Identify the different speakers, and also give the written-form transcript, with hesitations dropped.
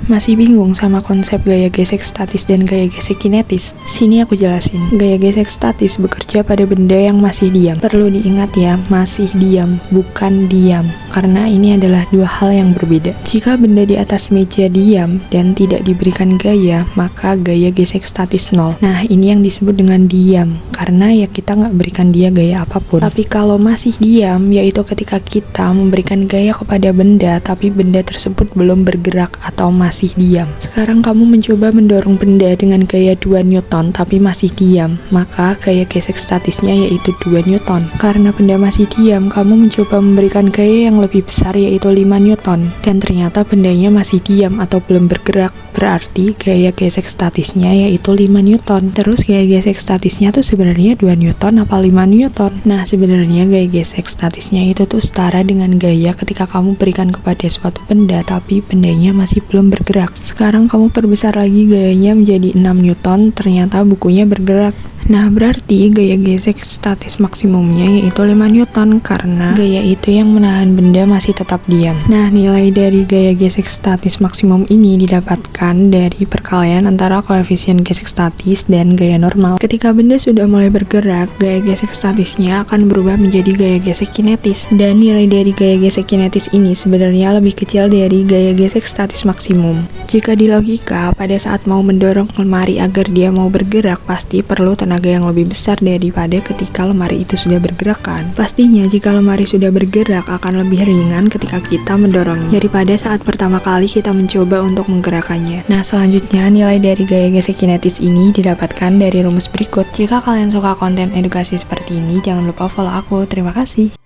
Speaker 1: Masih bingung sama konsep gaya gesek statis dan gaya gesek kinetis? Sini aku jelasin. Gaya gesek statis bekerja pada benda yang masih diam. Perlu diingat ya, masih diam, bukan diam. Karena ini adalah dua hal yang berbeda. Jika benda di atas meja diam dan tidak diberikan gaya, maka gaya gesek statis 0. Nah, ini yang disebut dengan diam. Karena ya kita nggak berikan dia gaya apapun. Tapi kalau masih diam, yaitu ketika kita memberikan gaya kepada benda, tapi benda tersebut belum bergerak atau masih diam. Sekarang kamu mencoba mendorong benda dengan gaya 2 Newton tapi masih diam, maka gaya gesek statisnya yaitu 2 Newton. Karena benda masih diam, kamu mencoba memberikan gaya yang lebih besar yaitu 5 Newton, dan ternyata bendanya masih diam atau belum bergerak. Berarti gaya gesek statisnya yaitu 5 Newton. Terus gaya gesek statisnya tuh sebenarnya 2 Newton apa 5 Newton? Nah, sebenarnya gaya gesek statisnya itu tuh setara dengan gaya ketika kamu berikan kepada suatu benda tapi bendanya masih belum bergerak. Sekarang kamu perbesar lagi gayanya menjadi 6 Newton, ternyata bukunya bergerak. Nah, berarti gaya gesek statis maksimumnya yaitu 5 Newton karena gaya itu yang menahan benda masih tetap diam. Nah, nilai dari gaya gesek statis maksimum ini didapatkan dari perkalian antara koefisien gesek statis dan gaya normal. Ketika benda sudah mulai bergerak, gaya gesek statisnya akan berubah menjadi gaya gesek kinetis. Dan nilai dari gaya gesek kinetis ini sebenarnya lebih kecil dari gaya gesek statis maksimum. Jika di logika, pada saat mau mendorong lemari agar dia mau bergerak, pasti perlu tenaga yang lebih besar daripada ketika lemari itu sudah bergerak kan. Pastinya jika lemari sudah bergerak akan lebih ringan ketika kita mendorongnya daripada saat pertama kali kita mencoba untuk menggerakkannya. Nah, selanjutnya nilai dari gaya gesek kinetis ini didapatkan dari rumus berikut. Jika kalian suka konten edukasi seperti ini, jangan lupa follow aku. Terima kasih.